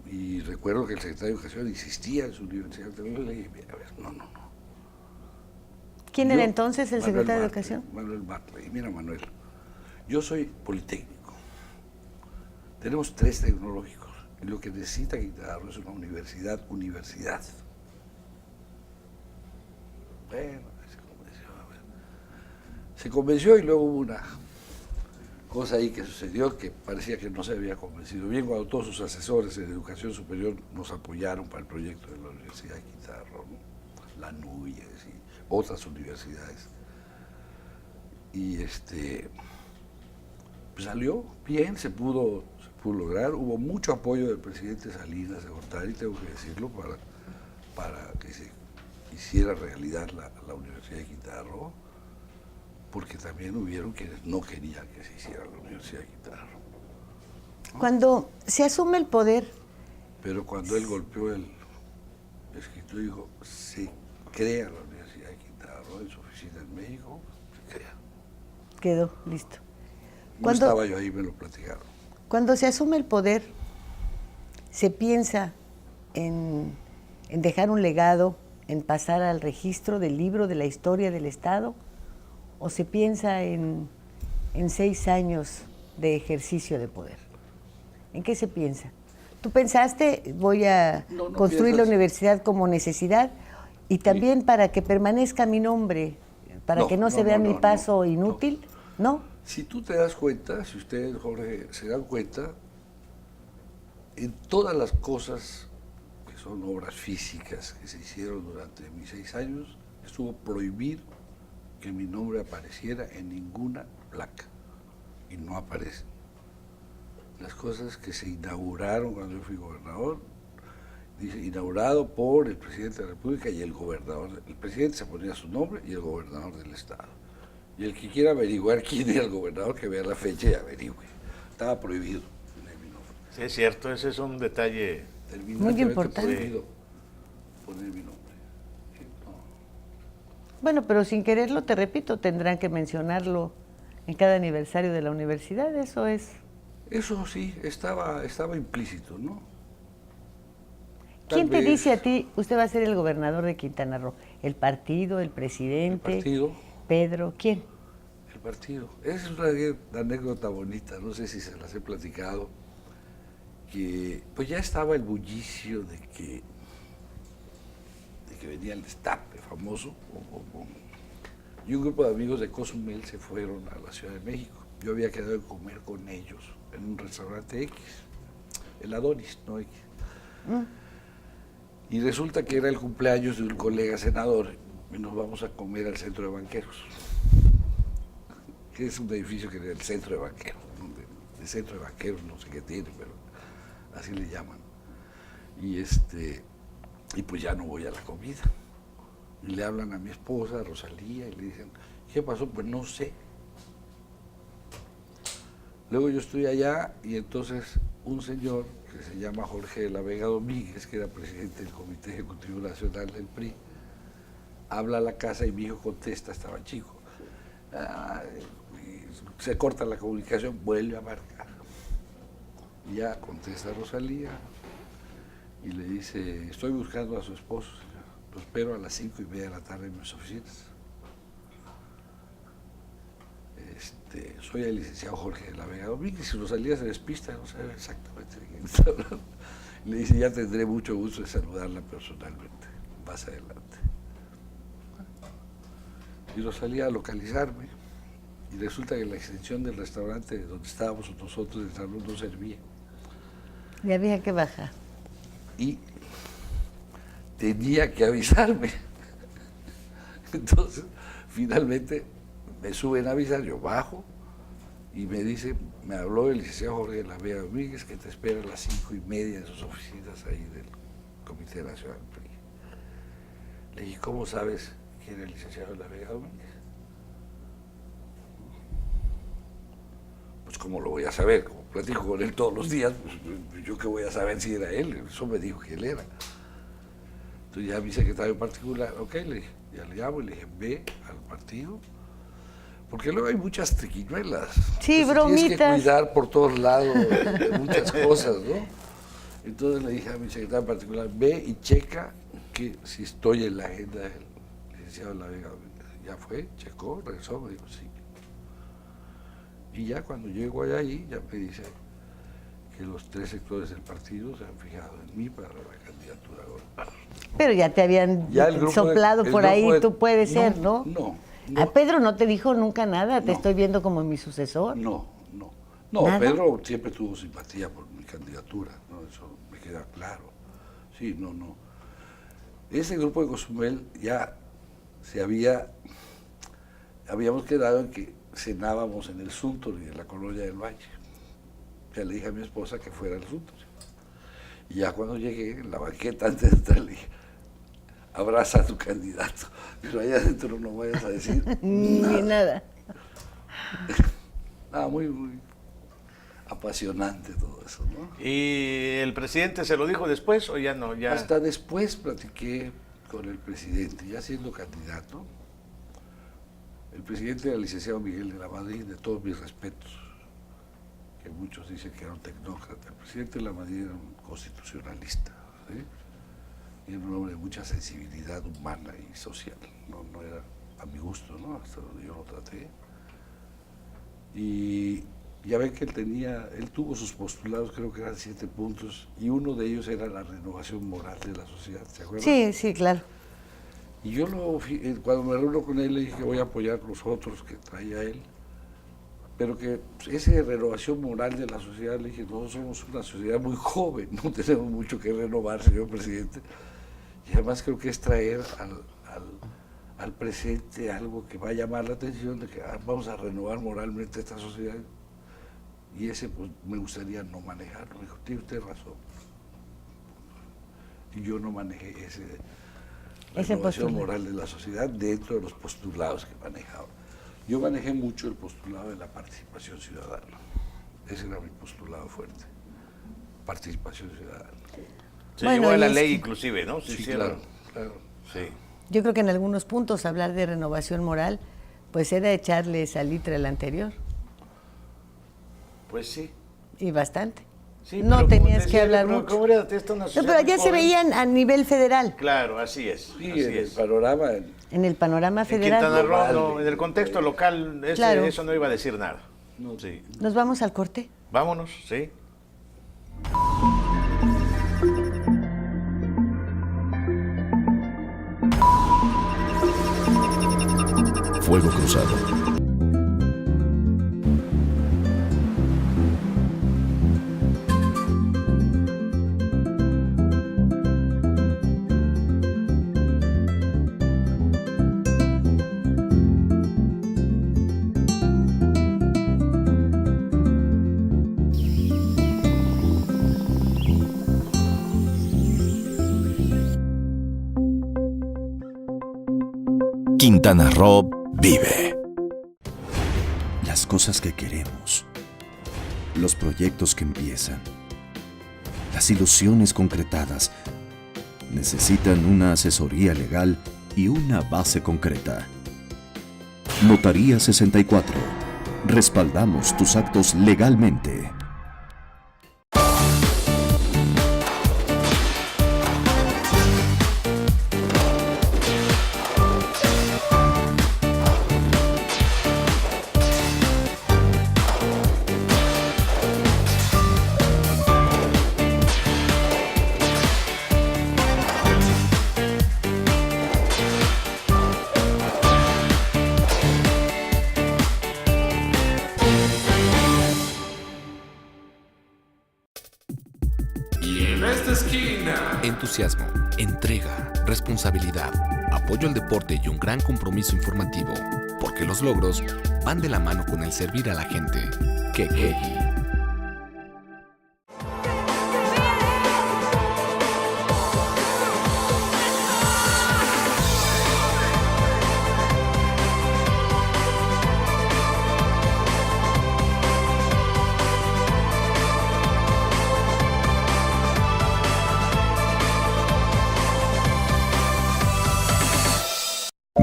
Y recuerdo que el secretario de Educación insistía en su universidad tecnológica y le dije, a ver, no. ¿Quién era entonces el secretario de Educación? Manuel Bartley. Y mira, Manuel, yo soy politécnico. Tenemos 3 tecnológicos. Y lo que necesita Quintana Roo es una universidad. Bueno, se convenció y luego hubo una cosa ahí que sucedió que parecía que no se había convencido bien cuando todos sus asesores en educación superior nos apoyaron para el proyecto de la Universidad de Quintana Roo, ¿no? La NUYES y otras universidades. Y pues salió bien, se pudo lograr. Hubo mucho apoyo del presidente Salinas de Gortari, tengo que decirlo, para que se hiciera realidad la Universidad de Quintana Roo, porque también hubieron quienes no querían que se hiciera la Universidad de Quintana Roo. Cuando se asume el poder... Pero cuando él golpeó el escritor y dijo, se crea la Universidad de Quintana Roo en su oficina en México, se crea. Quedó listo. No estaba yo ahí, me lo platicaron. Cuando se asume el poder, se piensa en dejar un legado, en pasar al registro del libro de la historia del Estado, o se piensa en 6 años de ejercicio de poder. ¿En qué se piensa? ¿Tú pensaste, voy a construir la universidad como necesidad y también para que permanezca mi nombre, para que no se vea mi paso inútil? ¿No? Si tú te das cuenta, si ustedes, Jorge, se dan cuenta, en todas las cosas que son obras físicas que se hicieron durante mis 6 años, estuvo prohibido que mi nombre apareciera en ninguna placa, y no aparece. Las cosas que se inauguraron cuando yo fui gobernador, dice inaugurado por el presidente de la República y el gobernador. El presidente se ponía su nombre y el gobernador del Estado. Y el que quiera averiguar quién era el gobernador, que vea la fecha y averigüe. Estaba prohibido mi nombre. Sí, es cierto, ese es un detalle muy importante. Prohibido poner mi nombre. No. Bueno, pero sin quererlo, te repito, tendrán que mencionarlo en cada aniversario de la universidad, eso es. Eso sí, estaba implícito, ¿no? ¿Quién te dice a ti, usted va a ser el gobernador de Quintana Roo? ¿El partido, el presidente? El partido. ¿Pedro? ¿Quién? El partido. Es una anécdota bonita, no sé si se las he platicado, que pues ya estaba el bullicio de que venía el destape famoso, y un grupo de amigos de Cozumel se fueron a la Ciudad de México. Yo había quedado de comer con ellos en un restaurante X, el Adonis, no X. Y resulta que era el cumpleaños de un colega senador y nos vamos a comer al Centro de Banqueros, que es un edificio que era el Centro de Banqueros, el Centro de Banqueros no sé qué tiene, pero así le llaman. Y pues ya no voy a la comida. Y le hablan a mi esposa, a Rosalía, y le dicen, ¿qué pasó? Pues no sé. Luego yo estoy allá y entonces un señor que se llama Jorge de la Vega Domínguez, que era presidente del Comité Ejecutivo Nacional del PRI, habla a la casa y mi hijo contesta, estaba chico. Se corta la comunicación, vuelve a marcar. Y ya contesta Rosalía y le dice, estoy buscando a su esposo, señor. Lo espero a las 5:30 de la tarde en mis oficinas. Soy el licenciado Jorge de la Vega Domínguez, y Rosalía se despista, no sabe exactamente de quién está hablando. Le dice, ya tendré mucho gusto de saludarla personalmente, más adelante. Y Rosalía a localizarme, y resulta que la extensión del restaurante donde estábamos nosotros, el salón, no servía. Y había que bajar. Y tenía que avisarme. Entonces, finalmente me suben a avisar, yo bajo y me dice, me habló el licenciado Jorge de la Vega Domínguez que te espera a las 5:30 en sus oficinas ahí del Comité Nacional del PRI. Le dije, ¿cómo sabes quién era el licenciado de la Vega Domínguez? Pues ¿cómo lo voy a saber? Como platico con él todos los días, pues yo qué voy a saber si era él, eso me dijo que él era. Entonces ya mi secretario particular, ok, le dije, ya le llamo y le dije, ve al partido, porque luego hay muchas triquiñuelas. Sí, entonces, bromitas. tienes que cuidar por todos lados de muchas cosas, ¿no? Entonces le dije a mi secretario particular, ve y checa que si estoy en la agenda del licenciado de la Vega. Ya fue, checó, regresó, me dijo sí. Y ya cuando llego allá ahí, ya me dice que los 3 sectores del partido se han fijado en mí para la candidatura a gobernador. Pero ya te habían soplado por ahí, tú puedes ser, ¿no? No. A Pedro no te dijo nunca nada, te estoy viendo como mi sucesor. No, ¿Nada? Pedro siempre tuvo simpatía por mi candidatura, ¿no? Eso me queda claro. Sí, no. Ese grupo de Cozumel ya habíamos quedado en que cenábamos en el Suntory, en la colonia del Valle. Ya le dije a mi esposa que fuera al Suntory. Y ya cuando llegué, en la banqueta antes de entrar, le dije, abraza a tu candidato, pero allá adentro no vayas a decir Ni nada. Nada, muy apasionante todo eso, ¿no? ¿Y el presidente se lo dijo después o ya no? Ya... Hasta después platiqué con el presidente, ya siendo candidato. El presidente era el licenciado Miguel de la Madrid, de todos mis respetos, que muchos dicen que era un tecnócrata. El presidente de la Madrid era un constitucionalista, ¿sí? Y era un hombre de mucha sensibilidad humana y social, no era a mi gusto, ¿no? Hasta donde yo lo traté. Y ya ven que él tuvo sus postulados, creo que eran 7 puntos, y uno de ellos era la renovación moral de la sociedad, ¿se acuerdan? Sí, claro. Y yo cuando me reúno con él le dije que voy a apoyar los otros que traía él, pero que esa renovación moral de la sociedad, le dije, nosotros somos una sociedad muy joven, no tenemos mucho que renovar, señor presidente, y además creo que es traer al presente algo que va a llamar la atención de que vamos a renovar moralmente esta sociedad, y ese pues me gustaría no manejarlo. Me dijo, tiene usted razón. Y yo no manejé ese renovación moral de la sociedad dentro de los postulados que manejaba. Yo manejé mucho el postulado de la participación ciudadana. Ese era mi postulado fuerte. participación ciudadana. Se Bueno, llevó a y la es ley que- inclusive, ¿no? Se Sí, hicieron. claro. Sí. Yo creo que en algunos puntos hablar de renovación moral, pues era echarle salitre al anterior, Pues sí. y bastante. Sí, No pero como tenías te que decía, hablar pero mucho. como era esta una No, sociedad pero muy ya se joven. veían a nivel federal, Claro, así es. Sí, así en el es. panorama, en el panorama En federal. Quintana Roo, global, no, en el contexto local, Claro. eso no iba a decir nada. No. Sí. Nos vamos al corte. Vámonos, sí. Fuego Cruzado. Quintana Roo vive. Las cosas que queremos, los proyectos que empiezan, las ilusiones concretadas, necesitan una asesoría legal y una base concreta. Notaría 64. Respaldamos tus actos legalmente. Y en esta esquina, Entusiasmo, entrega, responsabilidad, apoyo al deporte y un gran compromiso informativo, porque los logros van de la mano con el servir a la gente. Kekegi.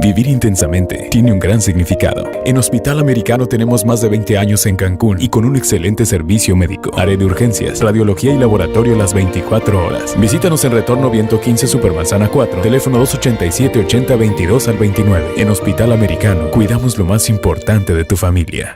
Vivir intensamente tiene un gran significado. En Hospital Americano tenemos más de 20 años en Cancún y con un excelente servicio médico. Área de urgencias, radiología y laboratorio las 24 horas. Visítanos en Retorno Viento 15 Supermanzana 4, teléfono 287-8022 al 29. En Hospital Americano, cuidamos lo más importante de tu familia.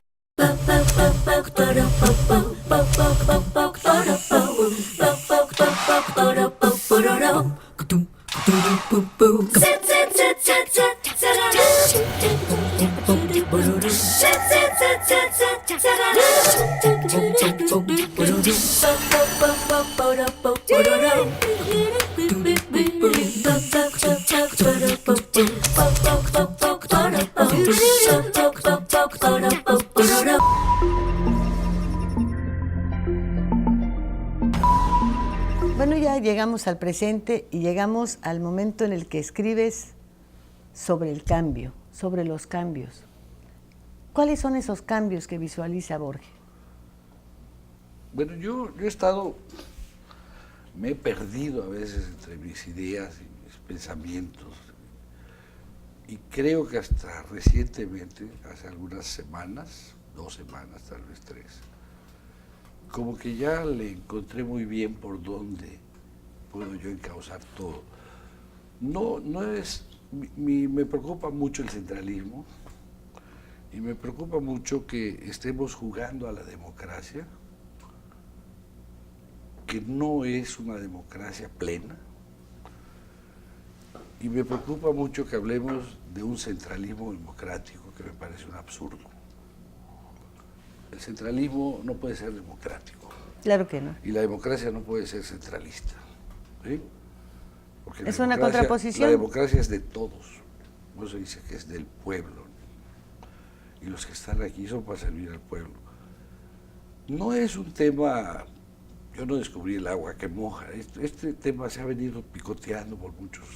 Bueno, ya llegamos al presente y llegamos al momento en el que escribes sobre el cambio, sobre los cambios. ¿Cuáles son esos cambios que visualiza Borges? Bueno, yo he estado, me he perdido a veces entre mis ideas y mis pensamientos. Y creo que hasta recientemente, hace algunas semanas, 2 semanas, tal vez 3, como que ya le encontré muy bien por dónde puedo yo encauzar todo. No es, me preocupa mucho el centralismo y me preocupa mucho que estemos jugando a la democracia, que no es una democracia plena, y me preocupa mucho que hablemos de un centralismo democrático, que me parece un absurdo. El centralismo no puede ser democrático. Claro que no. Y la democracia no puede ser centralista. ¿Sí? Porque Es una contraposición. La democracia es de todos. No se dice que es del pueblo. Y los que están aquí son para servir al pueblo. No es un tema, yo no descubrí el agua que moja. Este tema se ha venido picoteando por muchos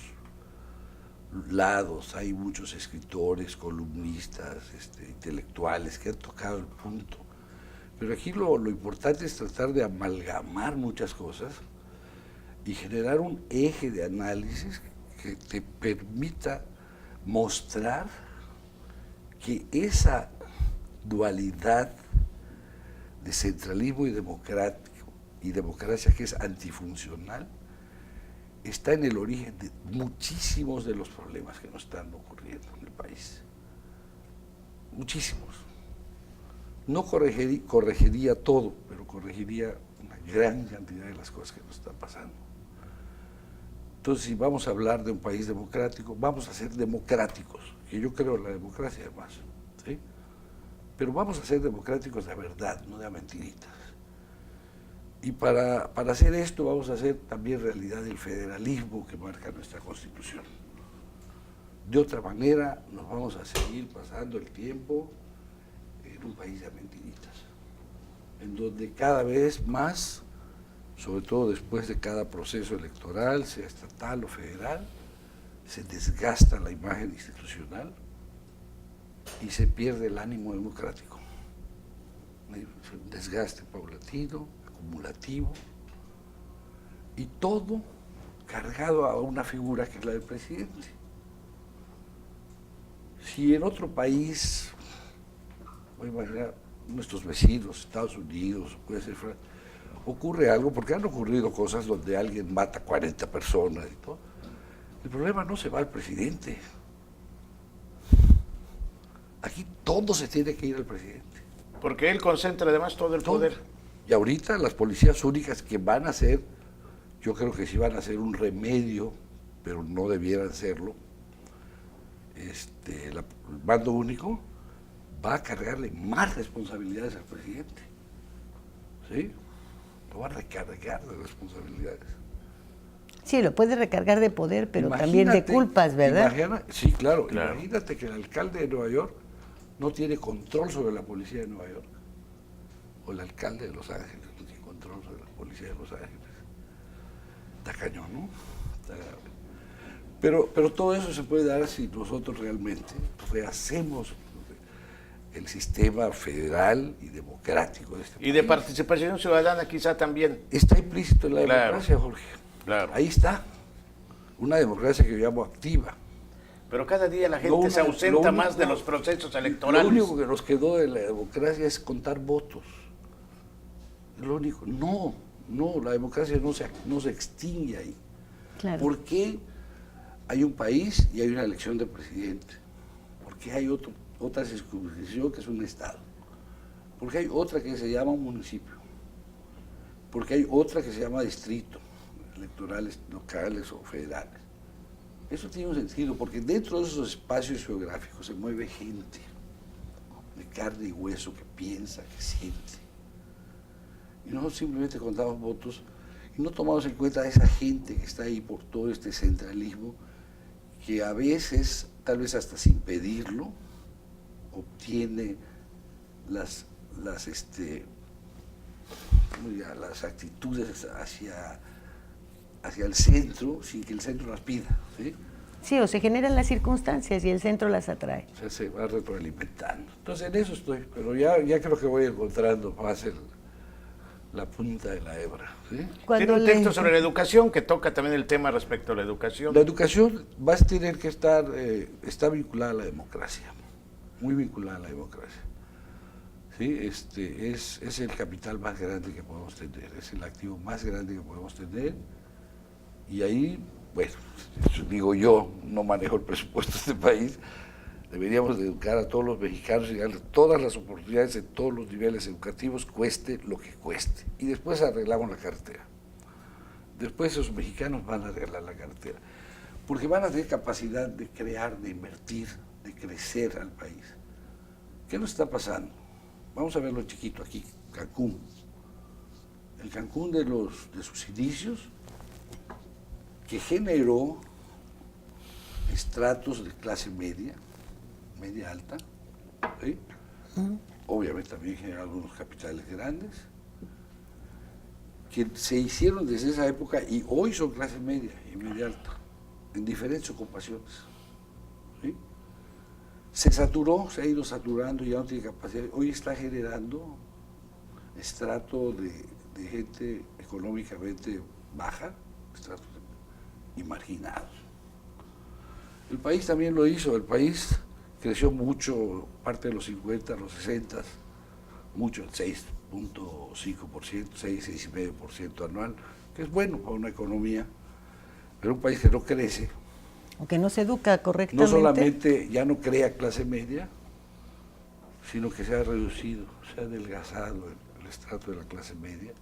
lados. Hay muchos escritores, columnistas, intelectuales que han tocado el punto. Pero aquí lo importante es tratar de amalgamar muchas cosas y generar un eje de análisis que te permita mostrar que esa dualidad de centralismo y democracia que es antifuncional está en el origen de muchísimos de los problemas que nos están ocurriendo en el país. Muchísimos. No corregiría todo, pero corregiría una gran cantidad de las cosas que nos están pasando. Entonces, si vamos a hablar de un país democrático, vamos a ser democráticos, que yo creo en la democracia además, ¿sí? Pero vamos a ser democráticos de verdad, no de mentiritas. Y para hacer esto vamos a hacer también realidad el federalismo que marca nuestra Constitución. De otra manera nos vamos a seguir pasando el tiempo en un país de mentiritas, en donde cada vez más, sobre todo después de cada proceso electoral, sea estatal o federal, se desgasta la imagen institucional y se pierde el ánimo democrático. Un desgaste paulatino, acumulativo, y todo cargado a una figura que es la del presidente. Si en otro país, voy a imaginar nuestros vecinos, Estados Unidos, puede ser Francia, ocurre algo, porque han ocurrido cosas donde alguien mata 40 personas y todo, el problema no se va al presidente. Aquí todo se tiene que ir al presidente. Porque él concentra además todo el poder. Y ahorita las policías únicas que van a ser, yo creo que sí van a ser un remedio, pero no debieran serlo, el mando único va a cargarle más responsabilidades al presidente. ¿Sí? Lo va a recargar de responsabilidades. Sí, lo puede recargar de poder, pero también de culpas, ¿verdad? Sí, claro. Imagínate que el alcalde de Nueva York no tiene control sobre la policía de Nueva York. O el alcalde de Los Ángeles no tiene control sobre la policía de Los Ángeles. Está cañón, ¿no? Pero todo eso se puede dar si nosotros realmente rehacemos el sistema federal y democrático de este país. Y de participación ciudadana quizá también. Está implícito en la democracia, Jorge. Claro. Ahí está. Una democracia que yo llamo activa. Pero cada día la gente se ausenta más de los procesos electorales. Lo único que nos quedó de la democracia es contar votos. Lo único. No, la democracia no se extingue ahí. Claro. ¿Por qué hay un país y hay una elección de presidente? ¿Por qué hay otra circunscripción que es un estado? ¿Por qué hay otra que se llama un municipio? ¿Por qué hay otra que se llama distrito, electorales locales o federales? Eso tiene un sentido, porque dentro de esos espacios geográficos se mueve gente de carne y hueso que piensa, que siente. Y nosotros simplemente contamos votos y no tomamos en cuenta a esa gente que está ahí por todo este centralismo, que a veces, tal vez hasta sin pedirlo, obtiene las actitudes hacia el centro sin que el centro las pida. ¿Sí? Sí, o se generan las circunstancias y el centro las atrae. O sea, se va retroalimentando. Entonces en eso estoy, pero ya creo que voy encontrando más la punta de la hebra. ¿Sí? Tiene un texto sobre la educación que toca también el tema respecto a la educación. La educación va a tener que está vinculada a la democracia, muy vinculada a la democracia. ¿Sí? Es el capital más grande que podemos tener, es el activo más grande que podemos tener. Y ahí, bueno, digo yo, no manejo el presupuesto de este país, deberíamos de educar a todos los mexicanos y darles todas las oportunidades en todos los niveles educativos, cueste lo que cueste. Y después arreglamos la carretera. Después esos mexicanos van a arreglar la carretera. Porque van a tener capacidad de crear, de invertir, de crecer al país. ¿Qué nos está pasando? Vamos a verlo chiquito aquí, Cancún. El Cancún de sus inicios, que generó estratos de clase media alta, ¿sí? Obviamente también generó algunos capitales grandes, que se hicieron desde esa época y hoy son clase media y media alta, en diferentes ocupaciones. ¿Sí? Se saturó, se ha ido saturando y ya no tiene capacidad. Hoy está generando estrato de gente económicamente baja, y marginados. El país también lo hizo, el país creció mucho, parte de los 50, los 60, mucho, el 6.5%, 6,5% anual, que es bueno para una economía, pero un país que no crece, O que no se educa correctamente. no solamente ya no crea clase media, sino que se ha reducido, se ha adelgazado el estrato de la clase media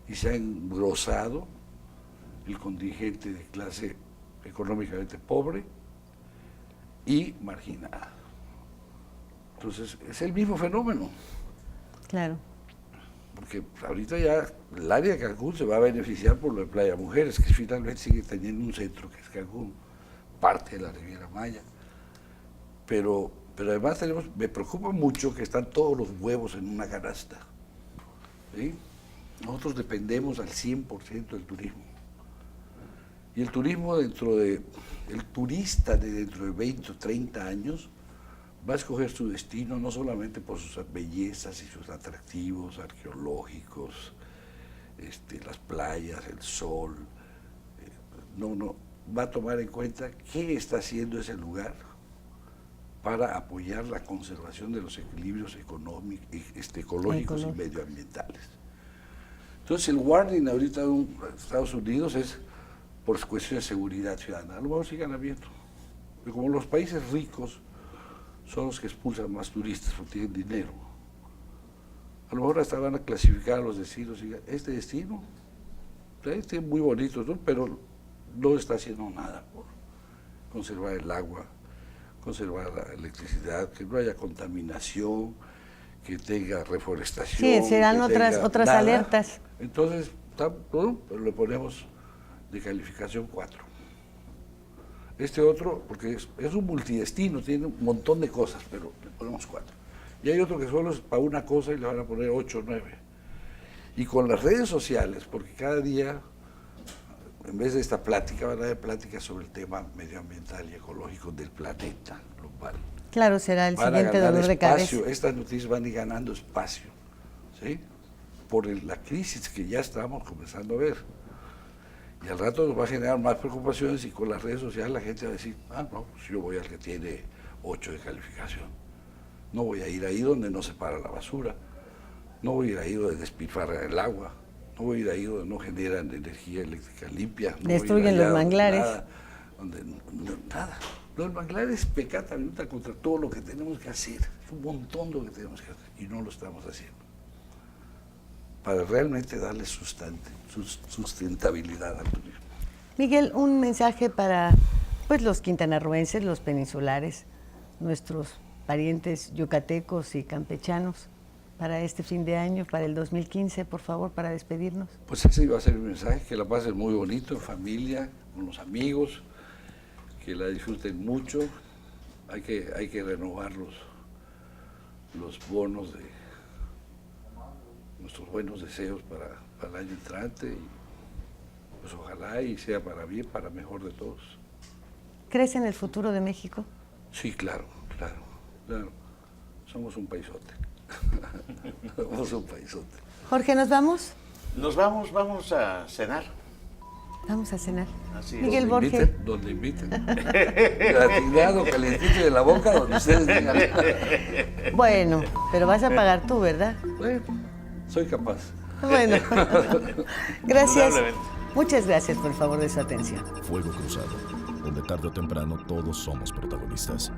y se ha engrosado el contingente de clase económicamente pobre y marginada. Entonces, es el mismo fenómeno. Claro. Porque ahorita ya el área de Cancún se va a beneficiar por lo de Playa Mujeres, que finalmente sigue teniendo un centro que es Cancún, parte de la Riviera Maya. Pero además me preocupa mucho que están todos los huevos en una canasta. ¿Sí? Nosotros dependemos al 100% del turismo. Y el turismo el turista de dentro de 20 o 30 años va a escoger su destino no solamente por sus bellezas y sus atractivos arqueológicos, las playas, el sol, va a tomar en cuenta qué está haciendo ese lugar para apoyar la conservación de los equilibrios ecológicos y medioambientales. Entonces el warning ahorita de Estados Unidos es por cuestiones de seguridad ciudadana. A lo mejor sigan habiendo, pero como los países ricos son los que expulsan más turistas porque tienen dinero, a lo mejor hasta van a clasificar a los destinos y digan, este destino es muy bonito, ¿no? Pero no está haciendo nada por conservar el agua, conservar la electricidad, que no haya contaminación, que tenga reforestación. Sí, serán otras alertas. Entonces, pero le ponemos de calificación 4. Este otro, porque es un multidestino, tiene un montón de cosas, pero le ponemos 4. Y hay otro que solo es para una cosa y le van a poner 8 o 9. Y con las redes sociales, porque cada día, en vez de esta plática, van a haber pláticas sobre el tema medioambiental y ecológico del planeta global. Claro, será el Van siguiente dolor de cabeza. Estas noticias van a ir ganando espacio, ¿sí? Por la crisis que ya estamos comenzando a ver. Y al rato nos va a generar más preocupaciones y con las redes sociales la gente va a decir, no, pues yo voy al que tiene 8 de calificación. No voy a ir ahí donde no se para la basura. No voy a ir ahí donde despilfarran el agua. No voy a ir ahí donde no generan energía eléctrica limpia. No destruyen los manglares. Nada. Los manglares pecata minuta contra todo lo que tenemos que hacer. Es un montón lo que tenemos que hacer y no lo estamos haciendo. Para realmente darle sustentabilidad al turismo. Miguel, un mensaje para los quintanarroenses, los peninsulares, nuestros parientes yucatecos y campechanos, para este fin de año, para el 2015, por favor, para despedirnos. Pues ese iba a ser mi mensaje, que la pasen muy bonito, en familia, con los amigos, que la disfruten mucho. Hay que renovar los bonos de nuestros buenos deseos para el año entrante y pues ojalá y sea para bien, para mejor de todos. ¿Crees en el futuro de México? Sí, claro. Somos un paisote. Somos un paisote. Jorge, ¿nos vamos? Nos vamos a cenar. Vamos a cenar. Así Miguel es. Borge. Donde inviten. Gratinado, calentito de la boca, donde ustedes digan. Bueno, pero vas a pagar tú, ¿verdad? Bueno, soy capaz. Bueno, gracias. Indudablemente. Muchas gracias por el favor de su atención. Fuego Cruzado, donde tarde o temprano todos somos protagonistas.